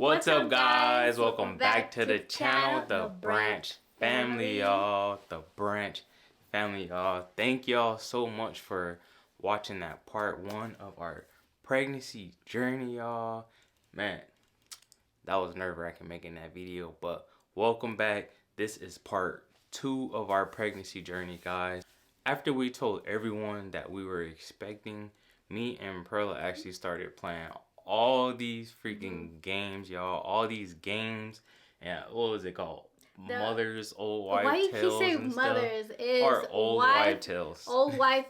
What's up, guys? Welcome back to the channel, the Branch family, y'all. The Branch family, y'all. Thank y'all so much for watching that part 1 of our pregnancy journey, y'all. Man, that was nerve-wracking making that video, but welcome back. This is part 2 of our pregnancy journey, guys. After we told everyone that we were expecting, me and Perla actually started playing all these freaking games, y'all. All these games, and what was it called? Mothers, old wife tales. Why you keep saying mothers? Is or old wife tales. Old wife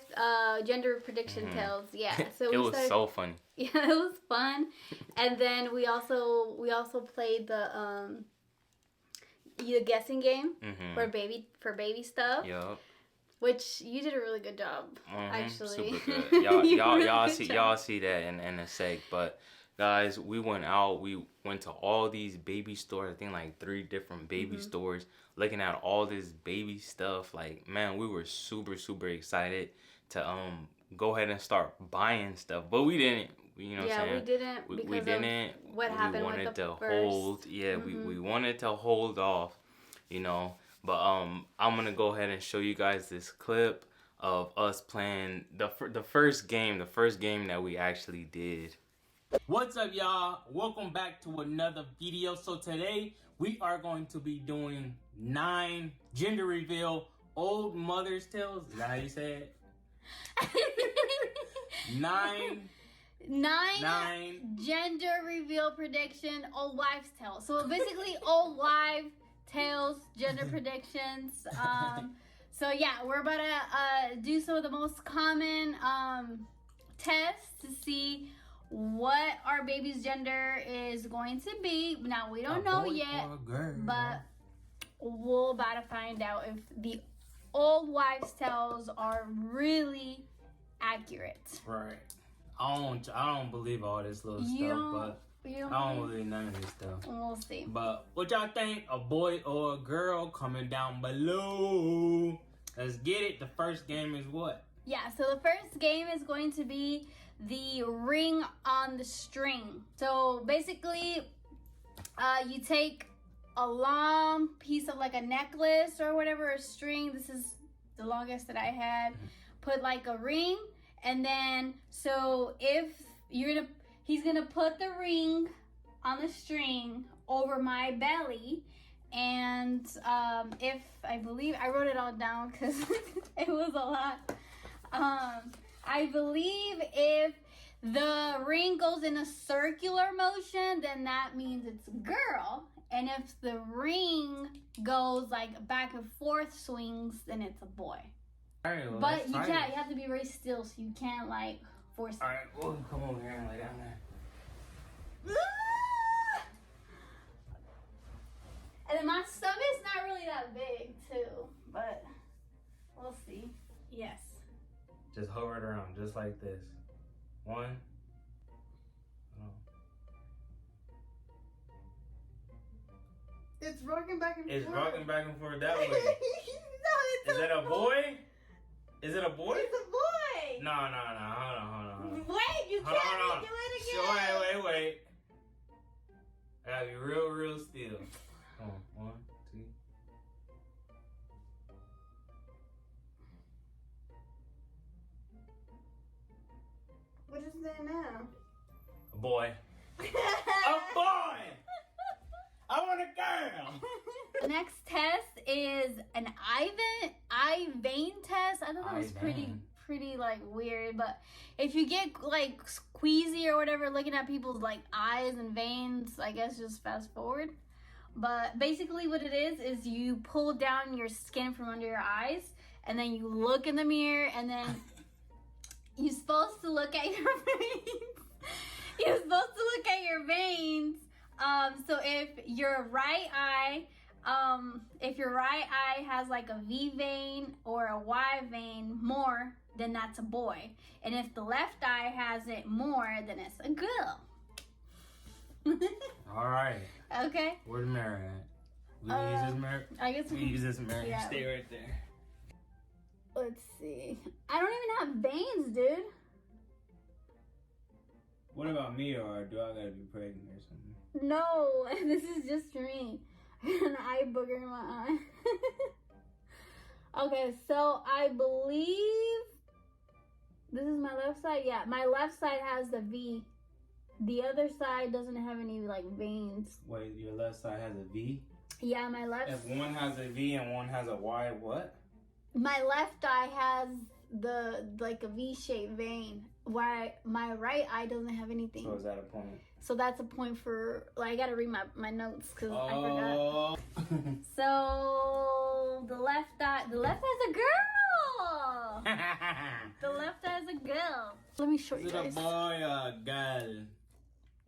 gender prediction tales. Yeah. So it was so funny. Yeah, it was fun. And then we also played the guessing game for baby stuff. Yup. Which you did a really good job, actually. Super good. Y'all see that in a sec. But guys, we went out. We went to all these baby stores. I think like 3 different baby stores, looking at all this baby stuff. Like, man, we were super excited to go ahead and start buying stuff. But we didn't. You know what I'm saying? We didn't. We didn't. What happened with the with the hold. Yeah, we wanted to hold off. You know. But I'm gonna go ahead and show you guys this clip of us playing the first game that we actually did. What's up, y'all? Welcome back to another video. So today we are going to be doing 9 gender reveal old mother's tales. Is that how you say it? 9 gender reveal prediction old wives tales. So basically old wife tales, gender predictions. So yeah, we're about to do some of the most common tests to see what our baby's gender is going to be. Now we don't know yet, but we're about to find out if the old wives' tales are really accurate. Right. I don't believe all this little stuff, but I don't believe none of this stuff. We'll see. But what y'all think? A boy or a girl? Comment down below. Let's get it. The first game is what? Yeah, so the first game is going to be the ring on the string. So basically, you take a long piece of like a necklace or whatever, a string. This is the longest that I had. Put like a ring, and then so if he's gonna put the ring on the string over my belly, and if I believe I wrote it all down because it was a lot. I believe if the ring goes in a circular motion, then that means it's a girl, and if the ring goes like back and forth swings, then it's a boy. All right, well, but you have to be very still, so you can't like force it. All right, well, come over here and lay down there. And then my stomach's not really that big too, but we'll see. Yes. Just hover it around, just like this. 1. Oh. It's rocking back and forth. It's rocking back and forth that way. No, Is it a boy? Is it a boy? It's a boy. No. Hold on. Wait, you can't do it again. Wait. I gotta be real still. Come on, 1, 2. What is that now? A boy. A boy! I want a girl! The next test is an eye vein test. I thought that was pretty like weird, but if you get like queasy or whatever looking at people's like eyes and veins, I guess just fast forward. But basically what it is you pull down your skin from under your eyes, and then you look in the mirror, and then you're supposed to look at your veins. You're supposed to look at your veins. So if your right eye has like a V vein or a Y vein more, then that's a boy. And if the left eye has it more, then it's a girl. All right. Okay. Where's the mirror at? We can use this mirror? I guess we can use this mirror. Yeah. Stay right there. Let's see. I don't even have veins, dude. What about me, or do I gotta be pregnant or something? No, this is just me. An eye booger in my eye. Okay, so I believe this is my left side. Yeah, my left side has the V. The other side doesn't have any like veins. Wait, your left side has a V? Yeah, my left. If one has a V and one has a Y, what? My left eye has the like a V-shaped vein. Why my right eye doesn't have anything. So is that a point? So that's a point for. Like, I gotta read my notes because I forgot. Oh. So the left has a girl. The left has a girl. Let me show you Is it a guys. boy or a girl?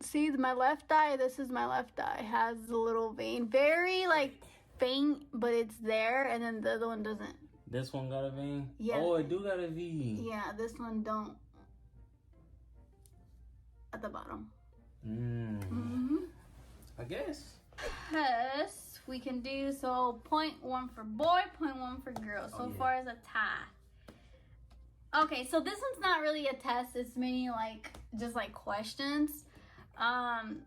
See, my left eye, this is my left eye, has a little vein. Very, like, faint, but it's there, and then the other one doesn't. This one got a V? Yeah. Oh, it do got a V. Yeah, this one don't. At the bottom. I guess. Yes, we can do, so 0.1 for boy, 0.1 for girl. So far as a tie. Okay, so this one's not really a test. It's mainly, like, just, like, questions. Has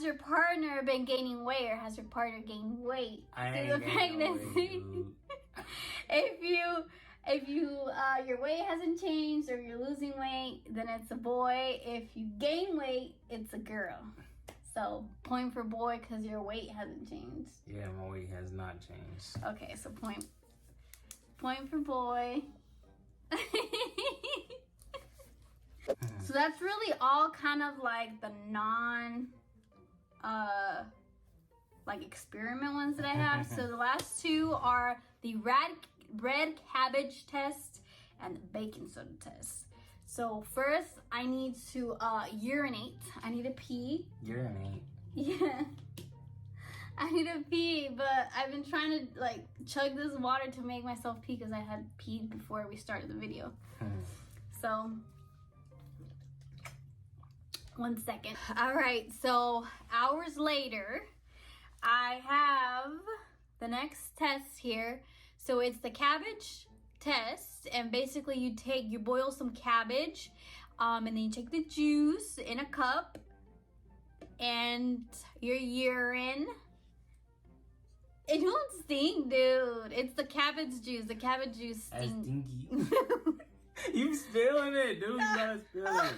your partner been gaining weight, or has your partner gained weight through the pregnancy? If your weight hasn't changed or you're losing weight, then it's a boy. If you gain weight, it's a girl. So point for boy because your weight hasn't changed. Yeah, my weight has not changed. Okay, so point for boy. So that's really all kind of like the like experiment ones that I have. So the last two are the red cabbage test and the baking soda test. So first I need to urinate. I need to pee. Urinate? Yeah. I need to pee, but I've been trying to like chug this water to make myself pee because I had peed before we started the video. So 1 second. All right, so hours later, I have the next test here. So it's the cabbage test, and basically you boil some cabbage, and then you take the juice in a cup and your urine. It don't stink, dude. It's the cabbage juice. The cabbage juice That's stinks. stinky. You spilling it, dude. You gotta spill it.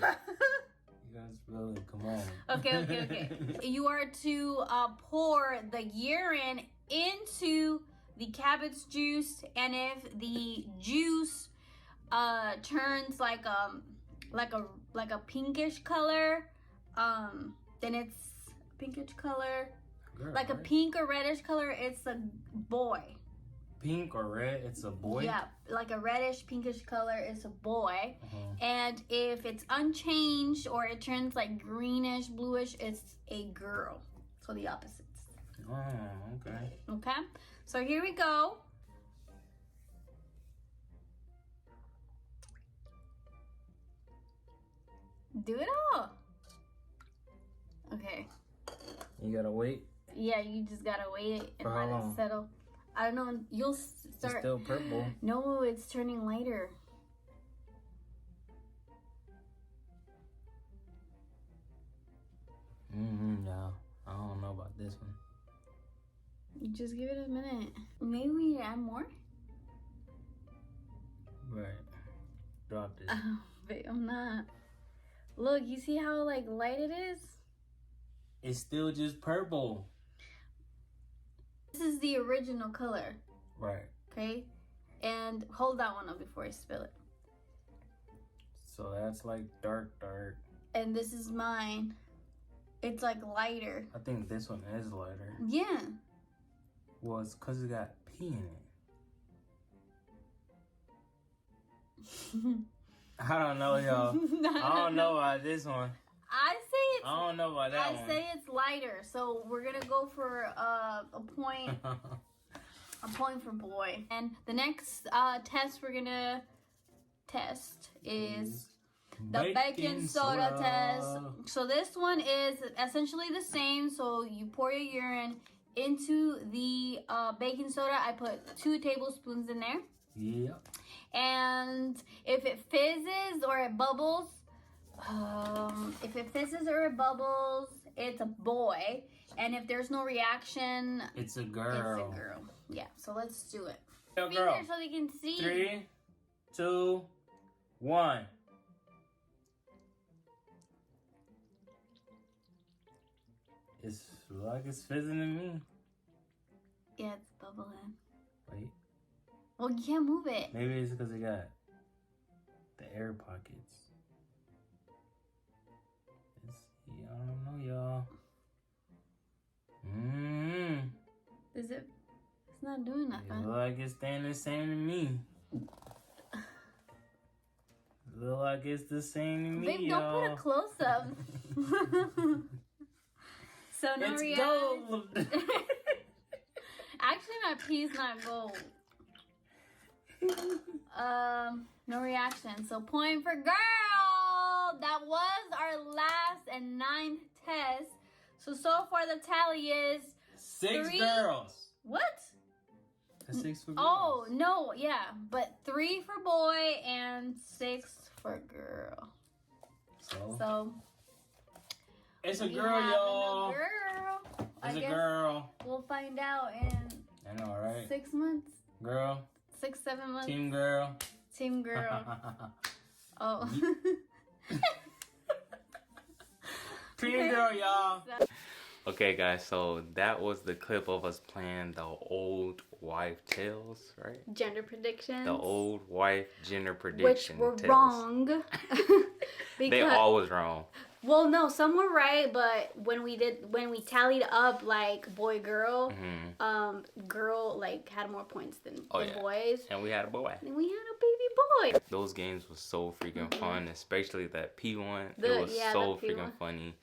You gotta spill it. Come on. Okay. You are to pour the urine into the cabbage juice, and if the juice turns like a pinkish color, then it's pinkish color. Girl, Like a right? pink or reddish color, it's a boy. Pink or red, it's a boy? Yeah, like a reddish, pinkish color is a boy. Uh-huh. And if it's unchanged or it turns like greenish, bluish, it's a girl. So the opposites. Oh, okay. Okay? So here we go. Do it all. Okay. You gotta wait. Yeah, you just gotta wait and For how let long? it settle. I don't know. You'll It's start. still purple. No, it's turning lighter. No, I don't know about this one. You just give it a minute. Maybe we need to add more. Right. Drop this. Oh, but I'm not. Look, you see how like light it is? It's still just purple. This is the original color, Right. okay? And hold that one up before I spill it. So that's like dark. And this is mine. It's like lighter. I think this one is lighter. Yeah. Well, it's because it got pee in it. I don't know, y'all. I don't know about this one. I say it's. I don't know about that I one. say it's lighter. So we're gonna go for a point. A point for boy. And the next test we're gonna test is the baking soda test. So this one is essentially the same. So you pour your urine into the baking soda. I put 2 tablespoons in there. Yeah. And if it fizzes or it bubbles, If it fizzes or it bubbles, it's a boy. And if there's no reaction, it's a girl. It's a girl. Yeah, so let's do it. Yo, girl. So they can see. 3, 2, 1. It's like it's fizzing to me. Yeah, it's bubbling. Wait. Well, you can't move it. Maybe it's because it got the air pockets. I don't know, y'all. Is it? It's not doing nothing. It look like it's staying the same to me. Look like it's the same to me, Babe, y'all. don't put a close up. So no It's reaction. gold. Actually, my pee's not gold. No reaction. So point for girl. That was our last and 9th test. So far the tally is 6 3. girls. What? That's 6 for girls. Oh no, yeah, but 3 for boy and 6 for girl. So it's a we girl, have y'all. a girl. It's I a guess girl. we'll find out in I know, right? 6 months, Girl. 6, 7 months. Team girl. Team girl. Oh. Team girl, y'all. Okay, guys, so that was the clip of us playing the old wife tales, right? Gender predictions. The old wife gender which prediction were tales. wrong. They all was wrong. Well, no, some were right, but when we tallied up like boy girl, girl like had more points than the boys. And we had a boy. And we had a baby boy. Those games was so freaking fun, especially that P one. The It was so P1. freaking funny.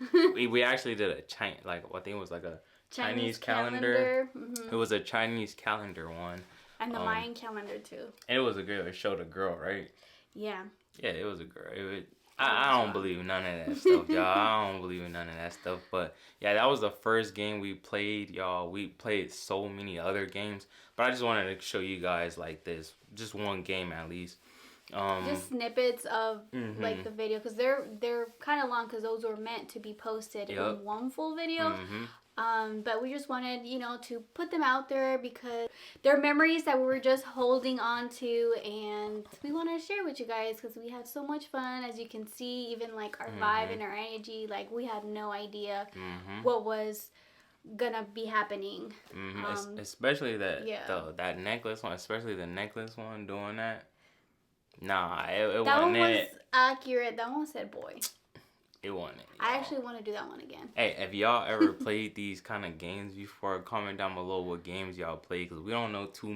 we actually did a I think it was like a Chinese calendar. It was a Chinese calendar one. And the Mayan calendar too. And it was a girl. It showed a girl, right? Yeah. Yeah, it was a girl. I don't believe none of that stuff, y'all. I don't believe in none of that stuff. But yeah, that was the first game we played, y'all. We played so many other games, but I just wanted to show you guys like this, just one game at least. Just snippets of like the video, because they're kind of long, because those were meant to be posted in one full video. But we just wanted, to put them out there because they're memories that we were just holding on to, and we want to share with you guys because we had so much fun. As you can see, even like our vibe and our energy, like we had no idea what was gonna be happening. Especially that that necklace one, especially the necklace one doing that. Nah, it that wasn't one was it. accurate. That one said boy. It wasn't it. I actually want to do that one again. Hey, have y'all ever played these kind of games before? Comment down below what games y'all play, because we don't know too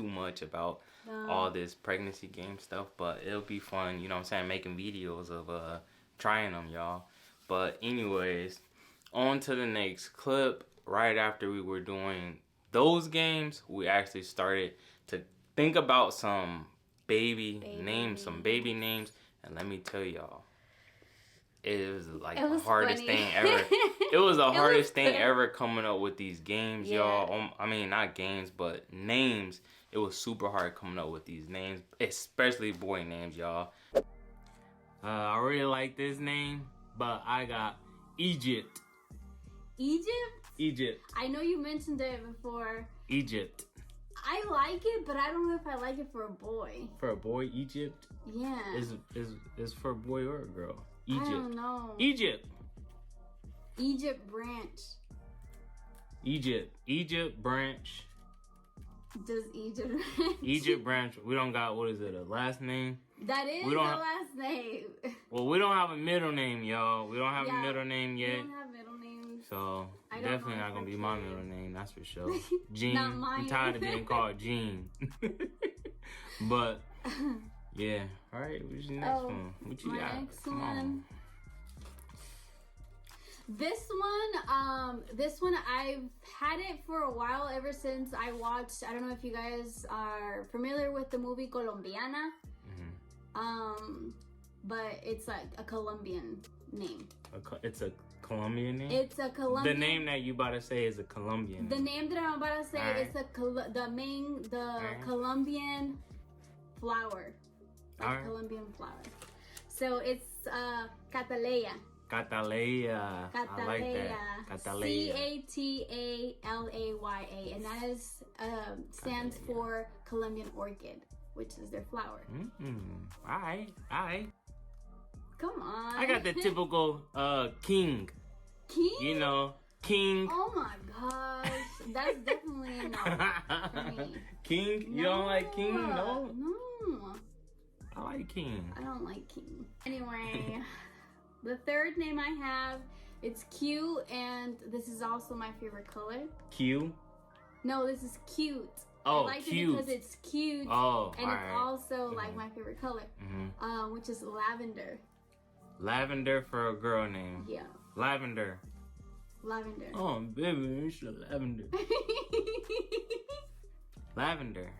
much about all this pregnancy game stuff, but it'll be fun, you know what I'm saying, making videos of trying them, y'all. But anyways, on to the next clip. Right after we were doing those games, we actually started to think about some baby names, and let me tell y'all, it was like the hardest thing ever. It was the hardest thing ever coming up with these games, y'all. I mean, not games, but names. It was super hard coming up with these names, especially boy names, y'all. I really like this name, but I got Egypt. Egypt. I know you mentioned it before. Egypt. I like it, but I don't know if I like it for a boy. For a boy, Egypt? Yeah. Is for a boy or a girl? Egypt. I don't know. Egypt branch. Egypt branch. Does Egypt Egypt branch. We don't got, what is it, a last name? That is the last name. Well, we don't have a middle name, y'all. We don't have a middle name yet. We don't have middle names. So definitely not gonna be my middle name, that's for sure. Gene. Not mine. I'm tired of being called Gene. But yeah. Alright, what's your next one? What you got? Next one. This one I've had it for a while, ever since I watched, I don't know if you guys are familiar with the movie Colombiana. But it's like a Colombian name. It's a Colombian name? It's a Colombian. The name that you about to say is a Colombian name. The name that I'm about to say is the Colombian flower. Like Colombian flower. So it's Catalea. Catalea. I like that. Catalea. Catalaya. And that is stands for Colombian orchid, which is their flower. Alright. Come on. I got the typical king. King? You know, king. Oh my gosh. That's definitely a no for me. King? You don't like king? No? No. I like king. I don't like king. Anyway, the third name I have, it's Q, and this is also my favorite color. Q? No, this is cute. Oh, I like cute. it because it's cute. Oh, and it's also like my favorite color, Mm-hmm. which is lavender. Lavender for a girl name. Yeah, Lavender. lavender. Oh, baby, it's lavender. Lavender.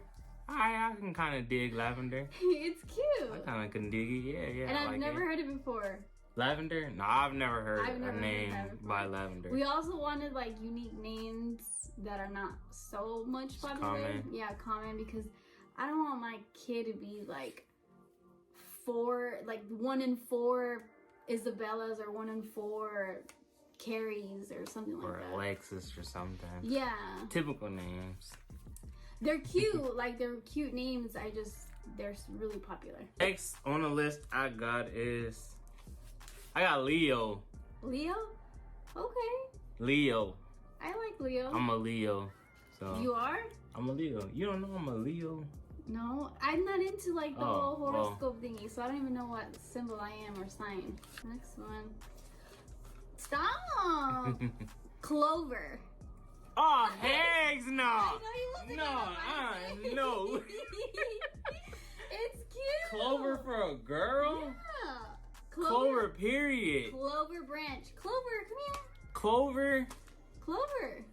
I can kind of dig lavender. It's cute. I kind of can dig it. Yeah. And I I've like never it. heard it before. Lavender? No, I've never heard I've never a heard name that before. by lavender. We also wanted like unique names that are not so much popular. Common. Yeah, common, because I don't want my kid to be like 1 in 4 Isabellas or 1 in 4 Carries or something like or that. Alexis or something. Yeah. Typical names. They're cute. Like, they're cute names. They're really popular. Next on the list I got Leo. Leo? Okay. Leo. I like Leo. I'm a Leo. So You are? I'm a Leo. You don't know I'm a Leo? No, I'm not into like the Oh, whole horoscope thingy, so I don't even know what symbol I am or sign. Next one. Stop! Clover. Oh, heck no! I know you wasn't gonna No. It's cute. Clover for a girl? Yeah. Clover, period. Clover branch. Clover, come here. Clover? Clover.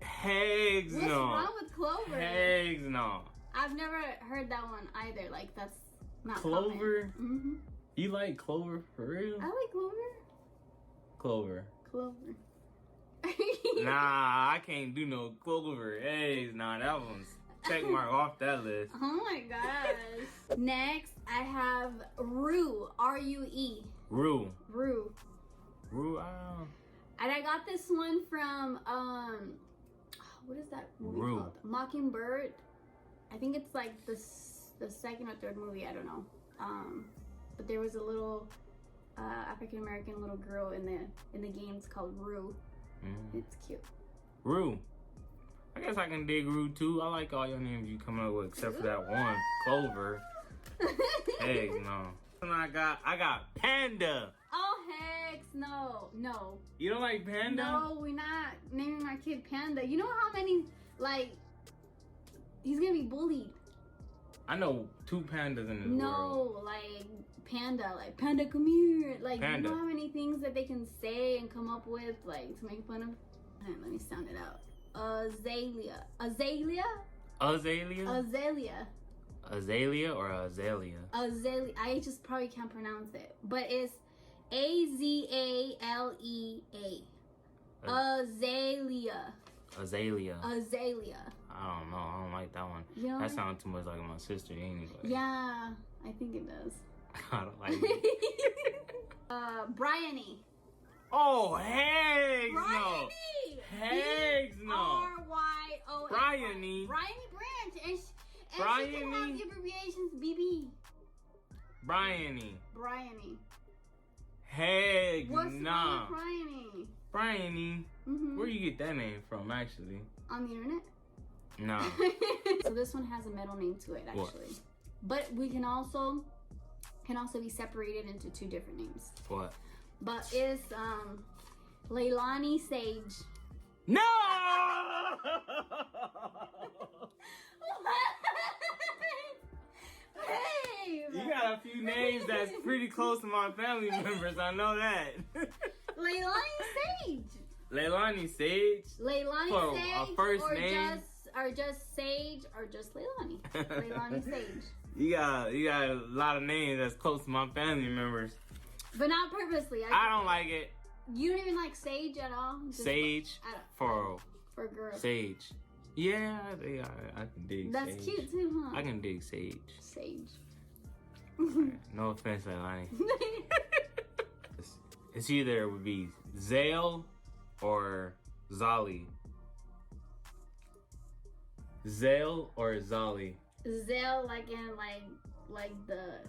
Heck What's no. wrong with Clover? Heck no. I've never heard that one either. Like, that's not Clover? Mm-hmm. You like Clover for real? I like Clover. Clover. Clover. Nah, I can't do no Clover. Hey, nah, that one's check mark off that list. Oh my gosh. Next, I have Rue. R-U-E. Rue. Rue. Rue, And I got this one from, what is that movie Rue. called? Mockingbird. I think it's like the second or third movie, I don't know. But there was a little African-American little girl in the games called Rue. It's cute. Rue. I guess I can dig Rue too. I like all your names you come up with except for that one. Clover. Heck no. And I got Panda. Oh heck no. No. You don't like Panda? No, we're not naming our kid Panda. You know how many, like, he's gonna be bullied. I know 2 pandas in this world. No, like Panda, come here. Like, Panda. you know how many things that they can say and come up with, like, to make fun of? Alright, let me sound it out. Azalea. Azalea? Azalea. Azalea or Azalea? Azalea. I just probably can't pronounce it. But it's Azalea. Azalea. Azalea. Azalea. I don't know. I don't like that one. You know? That sounds too much like my sister anyway. Yeah, I think it does. I don't like it. Bryony. Oh, heck no. Bryony. Heck no. R-Y-O-N. Bryony. Bryony Branch. And she can Bryony. have abbreviations. BB. Bryony. Bryony. Heck What's nah. wrong with Bryony? Bryony. Mm-hmm. Where you get that name from, actually? On the internet? No. So this one has a middle name to it, actually. What? But we can also be separated into 2 different names. What? But it's Leilani Sage. No! Babe! You got a few names that's pretty close to my family members. I know that. Leilani Sage. Leilani Sage. Leilani For Sage. a first or name? just Sage or just Leilani. Leilani Sage. You got a lot of names that's close to my family members. But not purposely. I don't like it. You don't even like Sage at all? Just Sage for girls. Sage. Yeah, I can dig That's Sage. cute too, huh? I can dig Sage. Sage. No offense, Leilani. It's either it would be Zale or Zali. Zale or Zali. Zelle, like in like the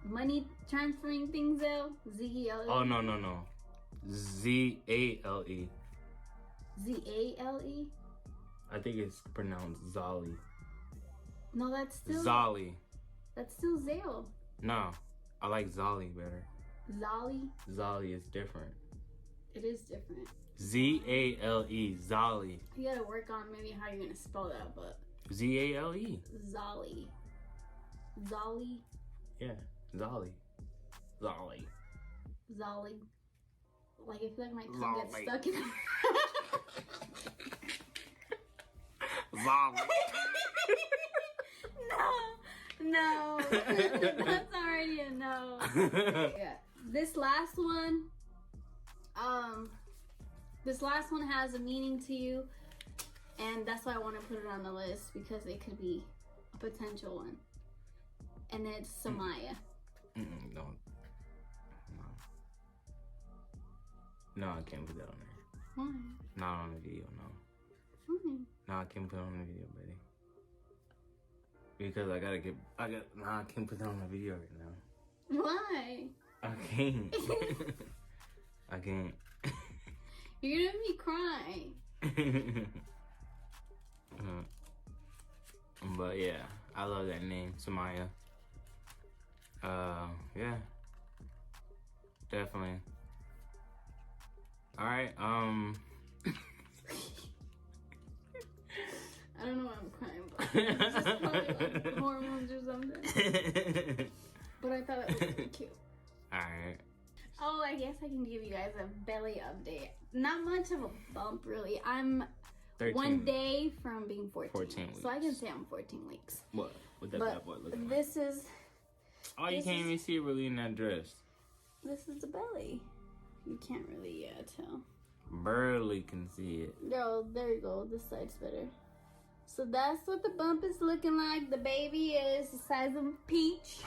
money transferring thing, Zelle. Z-E-L-E. Oh no. Z-A-L-E. Z-A-L-E. I think it's pronounced Zali. No, that's still Zali. That's still Zale. No, I like Zali better. Zali. Zali is different. It is different. Z-A-L-E. Zali. You gotta work on maybe how you're gonna spell that, but Z-A-L-E. Zali. Zali. Yeah, Zali. Zali. Zali. Like I feel like my tongue gets Zali. stuck in Zali. No. That's already a no. Yeah. This last one has a meaning to you, and that's why I want to put it on the list, because it could be a potential one. And it's Samaya. No, I can't put that on there. Why? Not on the video, no. Why? No, I can't put it on the video, buddy. Because I can't put that on the video right now. Why? I can't. I can't. You're gonna make me cry. But yeah, I love that name, Samaya. Yeah. Definitely. Alright, I don't know why I'm crying, but it's just probably like hormones or something. But I thought it was really cute. Alright. Oh, I guess I can give you guys a belly update. Not much of a bump, really. I'm 13. 1 day from being 14. 14 So I can weeks. say I'm 14 weeks. What that But bad boy look like? this is Oh, you this can't is- even see it really in that dress. the belly. You can't really tell. Barely can see it. Oh, there you go. This side's better. So that's what the bump is looking like. The baby is the size of a peach.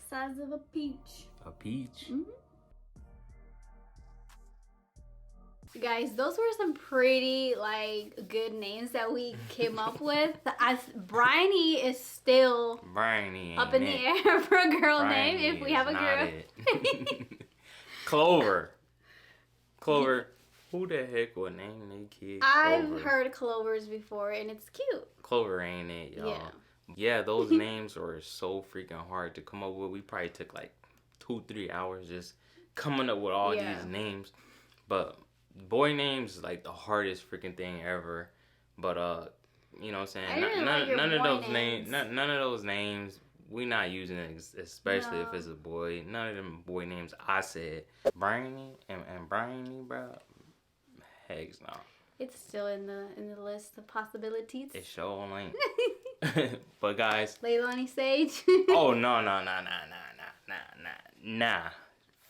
Size of a peach. A peach? Mm-hmm. Guys, those were some pretty good names that we came up with. Bryony is still Bryony up in the air for a girl name if we have a girl. Clover. Who the heck would name their kid Clover? I've heard Clovers before and it's cute. Clover ain't it, y'all. Yeah. Yeah, those names were so freaking hard to come up with. We probably took like 2-3 hours just coming up with all these names. But boy names is like the hardest freaking thing ever. But you know what I'm saying? None of those names we not using it, especially if it's a boy. None of them boy names I said. Bryony and Bryony, bro. Heck no. It's still in the list of possibilities. It sure ain't. But guys. Leilani Sage. Oh no. Nah.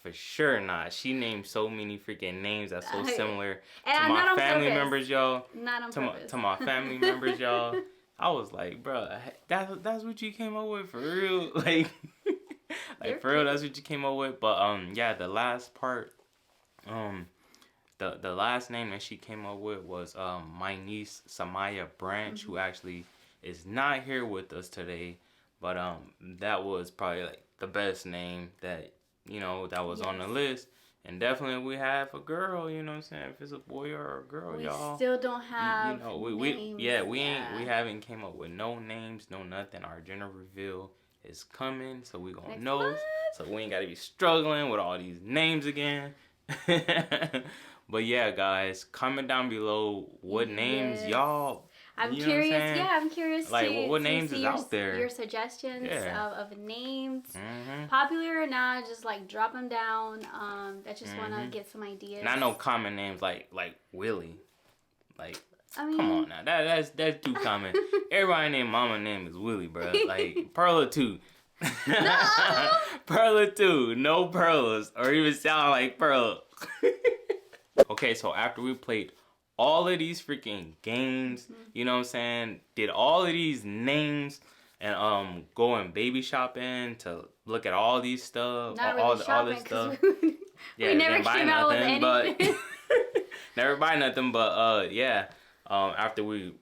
For sure not. She named so many freaking names that's so similar to my family members, y'all. Not on purpose. To my family members, y'all. I was like, bro, that's what you came up with for real? Like for real, that's what you came up with. But yeah, the last part, the last name that she came up with was my niece Samaya Branch, who actually is not here with us today. But that was probably like the best name that that was on the list. And definitely we have a girl, you know what I'm saying? If it's a boy or a girl, y'all. We still don't have names. We haven't came up with no names, no nothing. Our gender reveal is coming, so we gonna know. month. So we ain't gotta be struggling with all these names again. But yeah, guys, comment down below what names y'all. I'm you know curious. what I'm saying? Yeah, I'm curious. Like, to, what to names see is out there? Your suggestions of names, Mm-hmm. popular or not, just drop them down. I just want to get some ideas. And I know common names like Willie. Like, I mean, come on now, that's too common. Everybody named mama name is Willie, bro. Like Perla too. No. Perla too. No Perlas, or even sound like Perla. Okay, so after we played all of these freaking games, you know what I'm saying? Did all of these names and going baby shopping to look at all these stuff, Not all really this shopping, stuff. Yeah, We never didn't buy came out with nothing, but anything. never buy nothing. But yeah, after we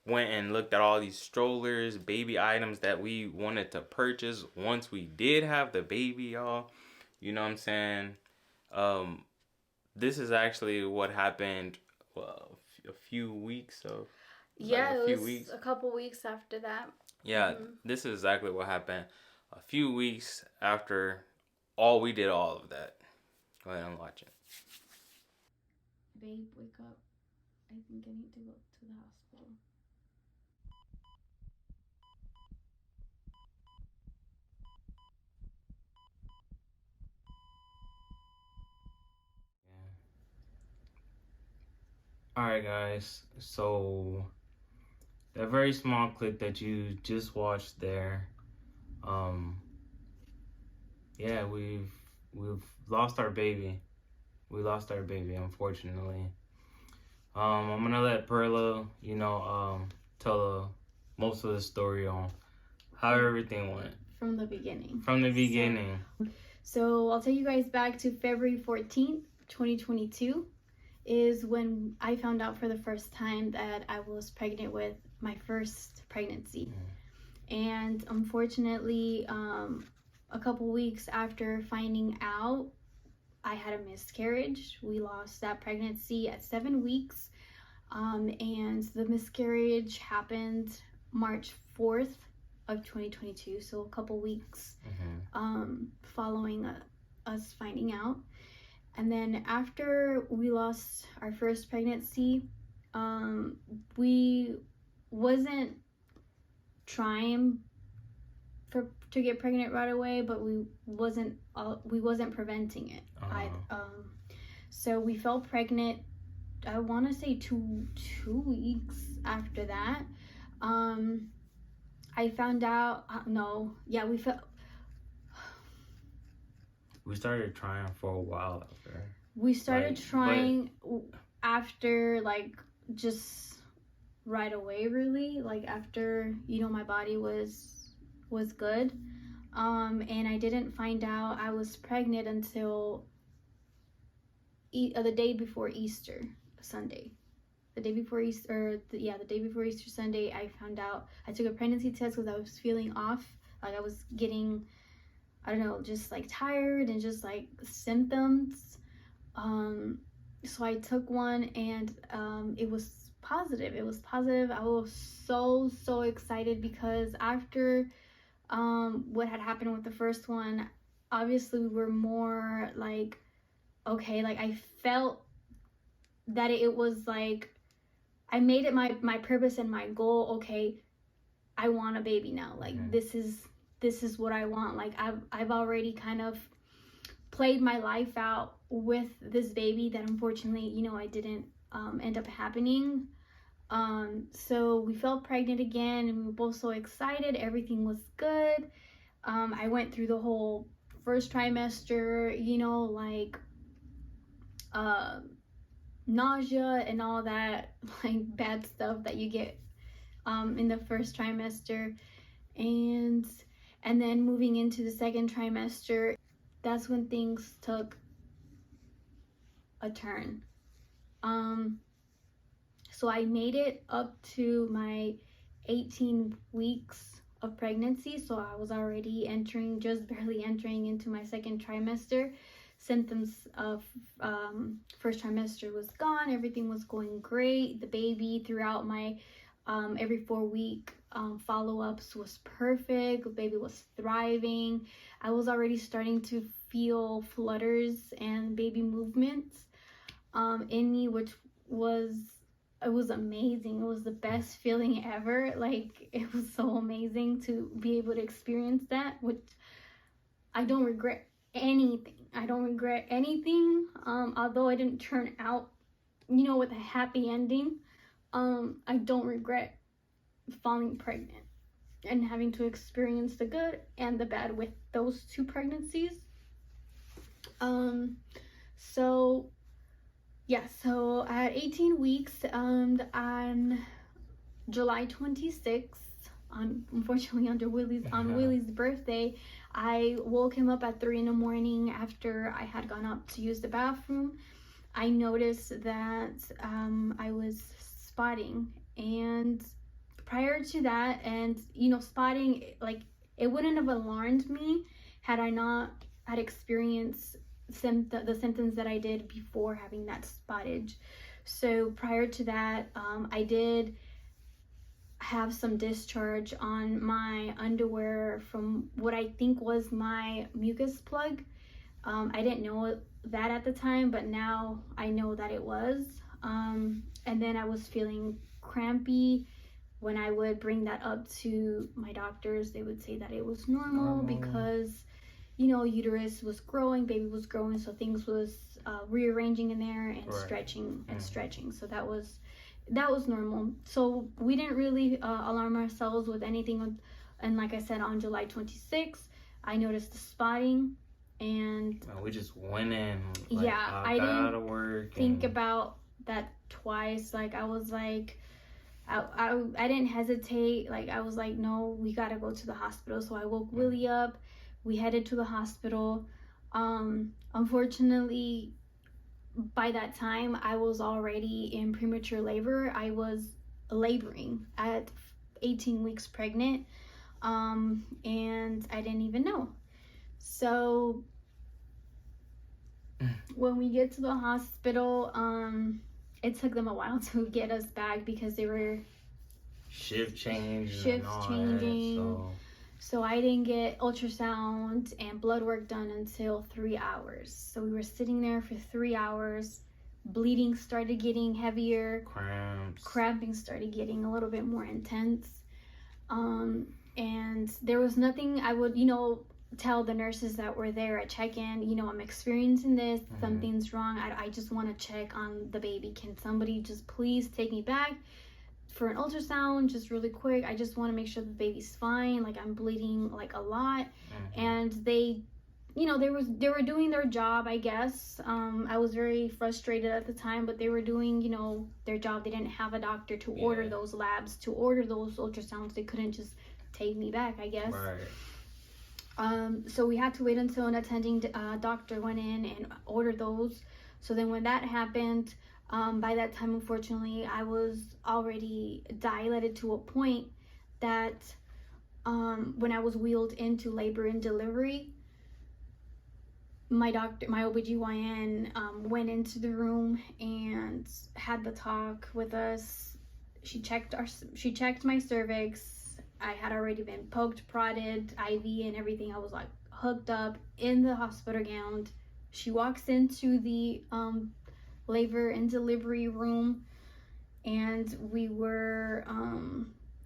went and looked at all these strollers, baby items that we wanted to purchase, once we did have the baby, y'all, you know what I'm saying? This is actually what happened. Well, a few weeks of. Yeah, like a it few was weeks. a couple weeks after that. Yeah, this is exactly what happened. A few weeks after we did all of that. Go ahead and watch it. Babe, wake up. I think I need to go to the hospital. Alright guys, so that very small clip that you just watched there, yeah, we've lost our baby. We lost our baby, unfortunately. I'm gonna let Perla, tell most of the story on how everything went. From the beginning. From the beginning. So I'll take you guys back to February 14th, 2022 is when I found out for the first time that I was pregnant with my first pregnancy. And unfortunately, a couple weeks after finding out, I had a miscarriage. We lost that pregnancy at 7 weeks. And the miscarriage happened March 4th of 2022. So a couple weeks following us finding out. And then after we lost our first pregnancy, we wasn't trying to get pregnant right away, but we wasn't preventing it. So we fell pregnant. I want to say two weeks after that. I found out. We started trying for a while after. We started trying after, like, just right away, really. Like, after, my body was good. And I didn't find out I was pregnant until the day before Easter Sunday. The day before Easter, the day before Easter Sunday, I found out. I took a pregnancy test because I was feeling off. Like, I was getting, I don't know, just like tired and just like symptoms. So I took one and it was positive. I was so excited because after what had happened with the first one, obviously we were more like, okay, like I felt that it was like, I made it my purpose and my goal. Okay, I want a baby now. Like this is what I want. Like I've already kind of played my life out with this baby that unfortunately, I didn't end up happening. So we felt pregnant again and we were both so excited. Everything was good. I went through the whole first trimester, like nausea and all that, like bad stuff that you get in the first trimester. And then moving into the second trimester, that's when things took a turn. So I made it up to my 18 weeks of pregnancy. So I was already just barely entering into my second trimester. Symptoms of first trimester was gone. Everything was going great. The baby throughout my every 4-week follow-ups was perfect. The baby was thriving. I was already starting to feel flutters and baby movements in me, which was amazing. It was the best feeling ever. Like, it was so amazing to be able to experience that, which I don't regret anything. Although I didn't turn out, with a happy ending. I don't regret falling pregnant and having to experience the good and the bad with those 2 pregnancies. So at 18 weeks, on July 26th, unfortunately on Willie's birthday. I woke him up at 3 a.m. after I had gone up to use the bathroom. I noticed that I was spotting, and prior to that, and spotting, like, it wouldn't have alarmed me had I not had experienced the symptoms that I did before having that spottage. So prior to that, I did have some discharge on my underwear from what I think was my mucus plug. I didn't know that at the time, but now I know that it was. And then I was feeling crampy. When I would bring that up to my doctors, they would say that it was normal because, uterus was growing, baby was growing, so things was rearranging in there and stretching and stretching. So that was normal. So we didn't really alarm ourselves with anything. And like I said, on July 26th, I noticed the spotting, and we just went in. I didn't think about that twice. Like, I was like, I didn't hesitate. Like, I was like, no, we gotta go to the hospital. So I woke Willie up. We headed to the hospital. Unfortunately, by that time, I was already in premature labor. I was laboring at 18 weeks pregnant, and I didn't even know. So when we get to the hospital, it took them a while to get us back because they were shift changing. So I didn't get ultrasound and blood work done until 3 hours. So we were sitting there for 3 hours. Bleeding started getting heavier. Cramping started getting a little bit more intense. And there was nothing I would, tell the nurses that were there at check-in, I'm experiencing this. Something's wrong. I just want to check on the baby. Can somebody just please take me back for an ultrasound, just really quick? I just want to make sure the baby's fine. Like, I'm bleeding like a lot. And they they were doing their job, I guess. I was very frustrated at the time, but they were doing their job. They didn't have a doctor to order those labs, to order those ultrasounds. They couldn't just take me back, I guess. So we had to wait until an attending doctor went in and ordered those. So then when that happened, by that time, unfortunately, I was already dilated to a point that when I was wheeled into labor and delivery, my OBGYN went into the room and had the talk with us. She checked my cervix. I had already been poked, prodded, IV and everything. I was like hooked up in the hospital gown. She walks into the labor and delivery room, and we were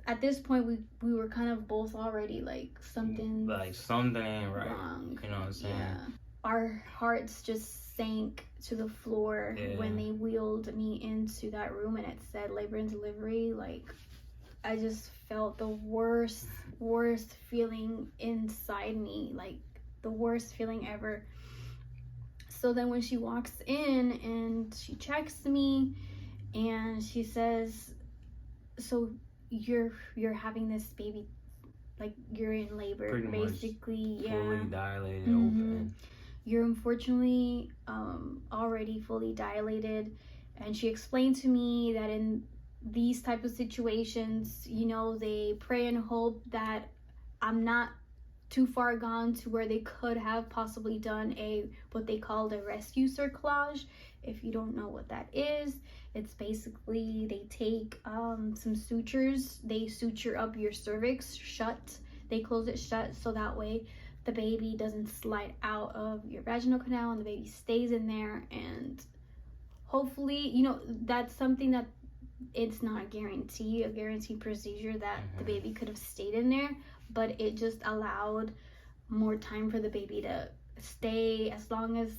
at this point we were kind of both already like something ain't right wrong. You know what I'm saying? Yeah. Our hearts just sank to the floor when they wheeled me into that room and it said labor and delivery. Like, I just felt the worst feeling inside me, like the worst feeling ever. So then when she walks in and she checks me and she says, so you're having this baby, like you're in labor, pretty basically. Much fully dilated, open. You're unfortunately already fully dilated. And she explained to me that in these type of situations, they pray and hope that I'm not too far gone to where they could have possibly done what they called a rescue cerclage. If you don't know what that is, it's basically they take some sutures, they suture up your cervix shut, they close it shut so that way the baby doesn't slide out of your vaginal canal and the baby stays in there. And hopefully, that's something that it's not a guaranteed procedure that the baby could have stayed in there, but it just allowed more time for the baby to stay as long as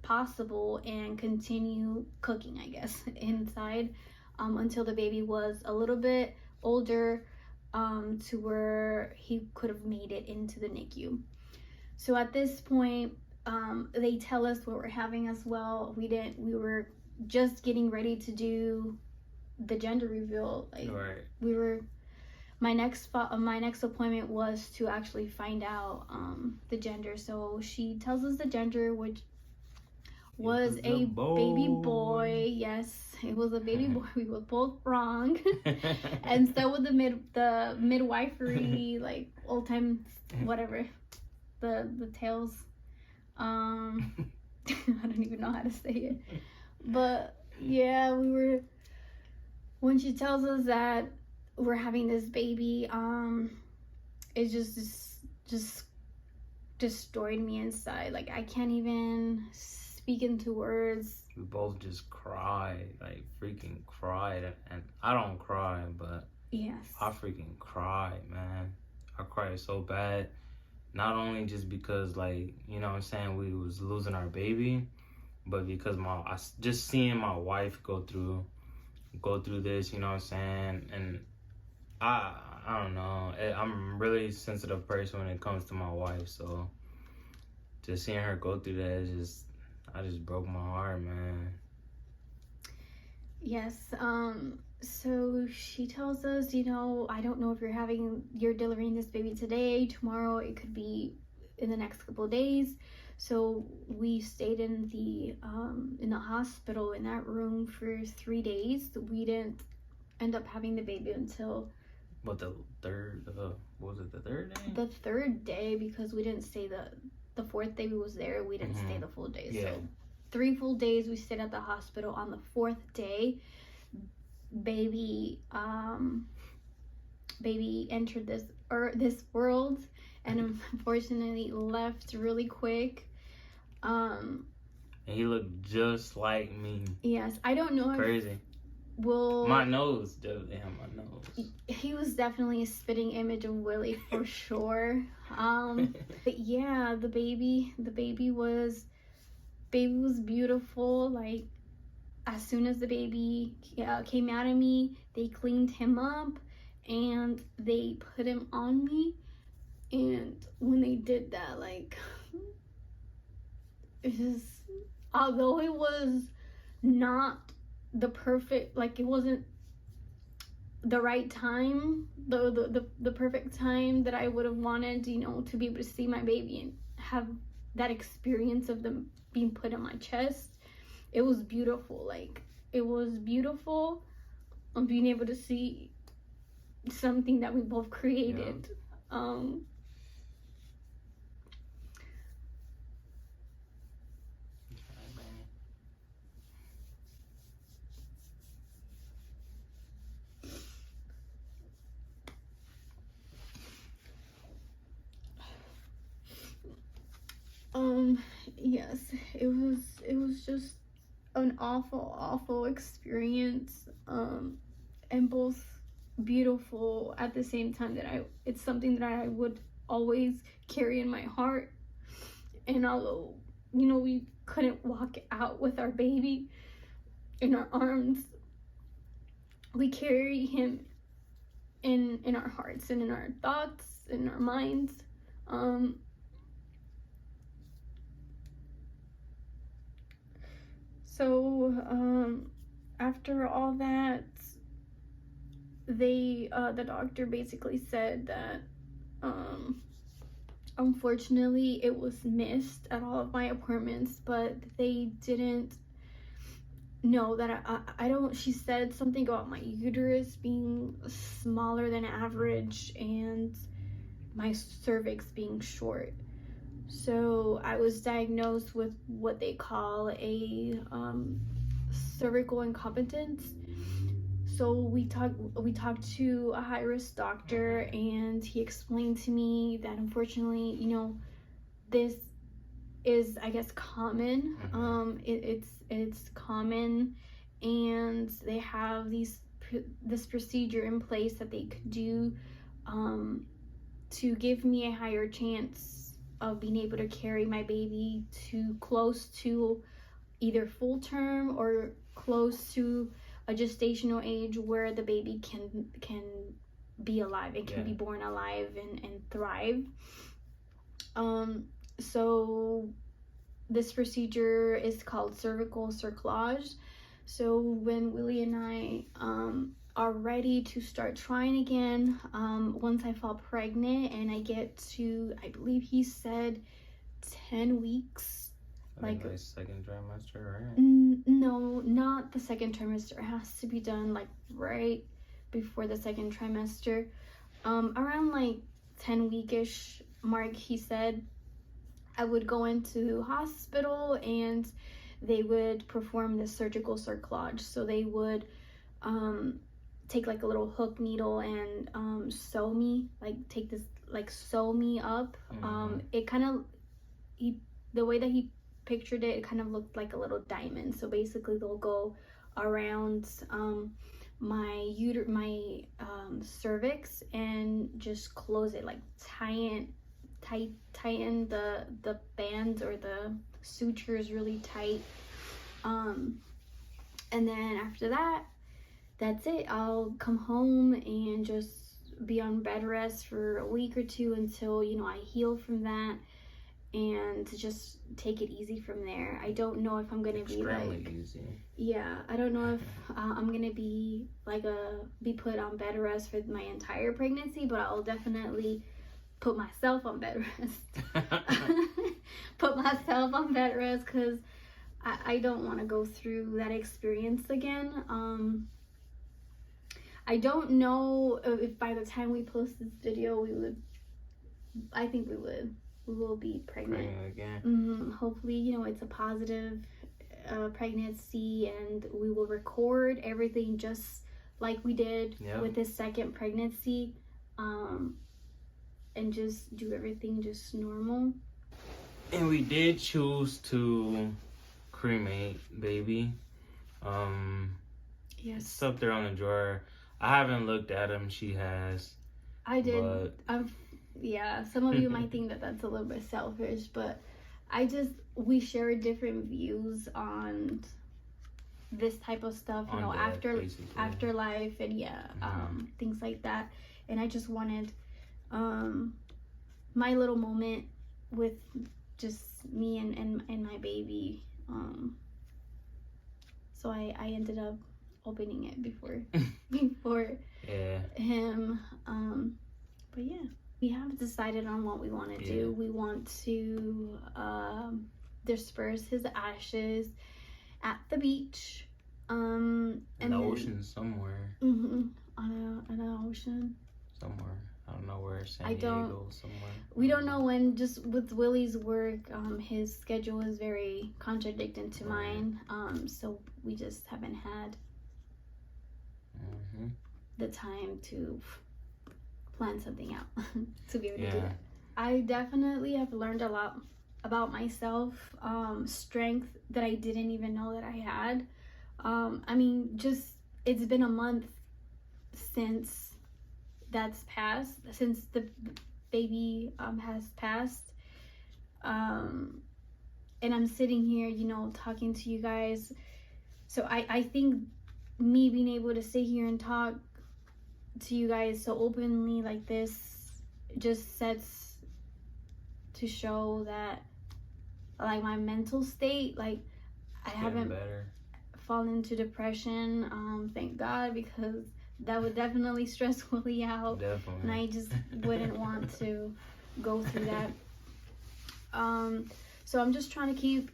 possible and continue cooking, I guess, inside until the baby was a little bit older, to where he could have made it into the NICU. So at this point, they tell us what we're having as well. We were just getting ready to do the gender reveal. Like, we were my next appointment was to actually find out the gender. So she tells us the gender, which was a baby boy. Yes, it was a baby boy. We were both wrong. And so with the midwifery, like old time, whatever, the tales. I don't even know how to say it, but yeah, when she tells us that we're having this baby, it just destroyed me inside. Like, I can't even speak into words. We both just cried, like freaking cried. And I don't cry, but yes, I freaking cried, man. I cried so bad. Not only just because, like, you know what I'm saying, we was losing our baby, but because just seeing my wife go through this, you know what I'm saying, and I don't know. I'm a really sensitive person when it comes to my wife, so just seeing her go through that I just broke my heart, man. Yes. So she tells us, you know, I don't know if you're delivering this baby today, tomorrow, it could be in the next couple of days. So we stayed in the hospital in that room for 3 days. We didn't end up having the baby until the third day? The third day, because we didn't stay the fourth day we was there. We didn't stay the full day. Yeah. So 3 full days we stayed at the hospital. On the 4th day, baby entered this world, and unfortunately left really quick. And he looked just like me. Yes, I don't know. Crazy. My nose, definitely had my nose. He was definitely a spitting image of Willie for sure. But yeah, the baby was beautiful. Like, as soon as the baby came out of me, they cleaned him up and they put him on me. And when they did that, like, it just, although it was not the perfect, like, it wasn't the right time, the perfect time that I would have wanted, you know, to be able to see my baby and have that experience of them being put on my chest. It was beautiful. Like, it was beautiful being able to see something that we both created. Yeah. Yes, it was just an awful experience, and both beautiful at the same time. It's something that I would always carry in my heart. And although, you know, we couldn't walk out with our baby in our arms, we carry him in our hearts and in our thoughts, in our minds. So after all that, the doctor basically said that unfortunately it was missed at all of my appointments, but they didn't know that I don't. She said something about my uterus being smaller than average and my cervix being short. So I was diagnosed with what they call a cervical incompetence. So we talked to a high-risk doctor, and he explained to me that unfortunately, you know, this is, I guess, common. It's common, and they have this procedure in place that they could do to give me a higher chance of being able to carry my baby to close to either full term or close to a gestational age where the baby can be alive. It can be born alive and thrive. So this procedure is called cervical cerclage. So when Willie and I are ready to start trying again once I fall pregnant and I get to, I believe he said 10 weeks. Like second trimester, right? No, not the second trimester. It has to be done like right before the second trimester. Around like 10 weekish mark, he said I would go into hospital and they would perform the surgical cerclage. So they would take like a little hook needle and sew me, like take this, like sew me up. It kind of, the way that he pictured it, it kind of looked like a little diamond. So basically they'll go around my cervix and just close it, like tighten the bands or the sutures really tight. And then after that, that's it. I'll come home and just be on bed rest for a week or two until, you know, I heal from that, and just take it easy from there. I don't know if I'm gonna be like easy. Yeah, I don't know if I'm gonna be like be put on bed rest for my entire pregnancy, but I'll definitely put myself on bed rest. Put myself on bed rest because I don't want to go through that experience again. I don't know if by the time we post this video I think we will be pregnant again. Hopefully, you know, it's a positive pregnancy, and we will record everything just like we did with this second pregnancy, and just do everything just normal. And we did choose to cremate baby. Yes. It's up there on the drawer. I haven't looked at him. She has. I did. Yeah, some of you might think that that's a little bit selfish, but we share different views on this type of stuff, you know, afterlife and things like that. And I just wanted my little moment with just me and my baby. So I ended up opening it before him. But yeah, we have decided on what we want to do. We want to disperse his ashes at the beach, in the ocean somewhere. On an ocean somewhere. I don't know where. San Diego somewhere. We don't know when. Just with Willie's work, his schedule is very contradicting to mine. So we just haven't had the time to plan something out to be able to do that. I definitely have learned a lot about myself, strength that I didn't even know that I had. I mean, just it's been a month since that's passed, since the baby has passed, and I'm sitting here, you know, talking to you guys. So I think me being able to sit here and talk to you guys so openly like this just sets to show that, like, my mental state, like, I haven't fallen into depression, thank God, because that would definitely stress Willie out. And I just wouldn't want to go through that. So I'm just trying to keep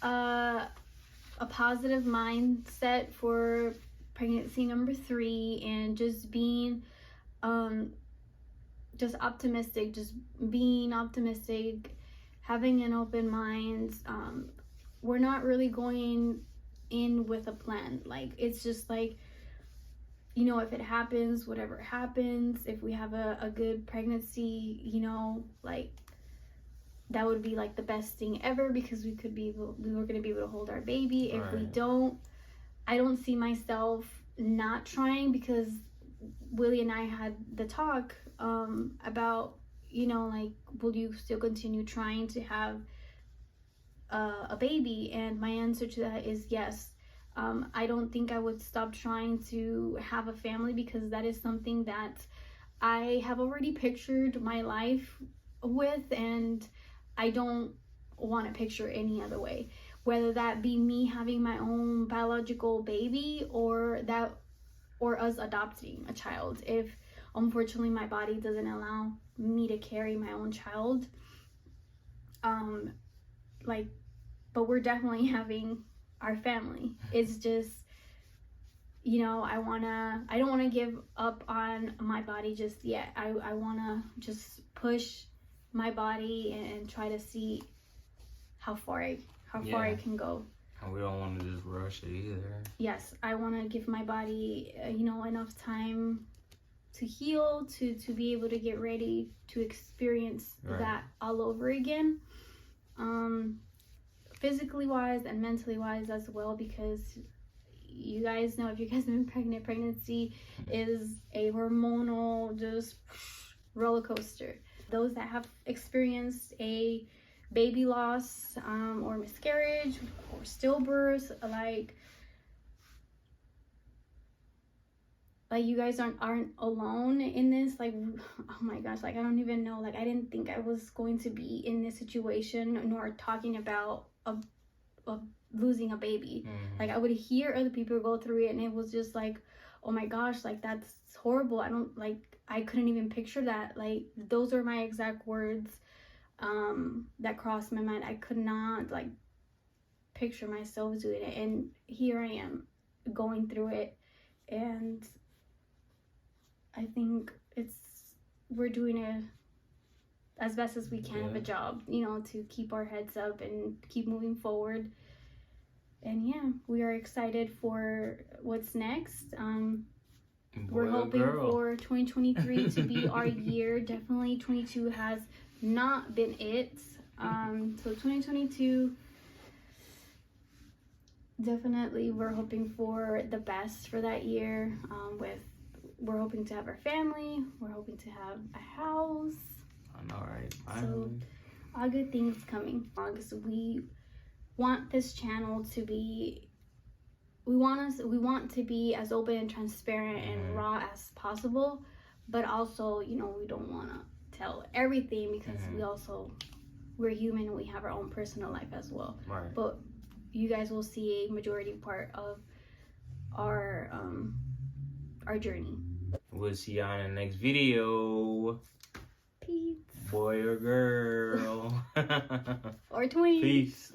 a positive mindset for pregnancy number 3, and just being just optimistic, just being optimistic, having an open mind. We're not really going in with a plan. Like, it's just like, you know, if it happens, whatever happens, if we have a good pregnancy, you know, like, that would be like the best thing ever, because we were going to be able to hold our baby. If we don't, I don't see myself not trying, because Willie and I had the talk about, you know, like, will you still continue trying to have a baby? And my answer to that is yes. I don't think I would stop trying to have a family, because that is something that I have already pictured my life with, and I don't want to picture any other way. Whether that be me having my own biological baby, or that or us adopting a child if unfortunately my body doesn't allow me to carry my own child. But we're definitely having our family. It's just, you know, I don't want to give up on my body just yet. I want to just push my body and try to see how far I can go. And we don't want to just rush it either. Yes, I want to give my body, enough time to heal, to be able to get ready to experience that all over again. Physically wise and mentally wise as well, because you guys know, if you guys have been pregnant, pregnancy is a hormonal just roller coaster. Those that have experienced a baby loss or miscarriage or stillbirth, like you guys aren't alone in this. Like, oh my gosh, like I don't even know, like I didn't think I was going to be in this situation, nor talking about losing a baby. Like I would hear other people go through it and it was just like, oh my gosh, like that's horrible. I couldn't even picture that. Like those are my exact words that crossed my mind. I could not like picture myself doing it, and here I am going through it. And I think we're doing as best as we can of a job, to keep our heads up and keep moving forward. And yeah, we are excited for what's next. We're hoping for 2023 to be our year. Definitely 22 has not been it. So 2022, definitely we're hoping for the best for that year. We're hoping to have our family. We're hoping to have a house. I know, right? So all good things coming. August, we want this channel to be, we want to be as open and transparent and raw as possible, but also, we don't want to tell everything, because we're human and we have our own personal life as well. Right. But you guys will see a majority part of our journey. We'll see you on the next video. Peace. Boy or girl. Or twins. Peace.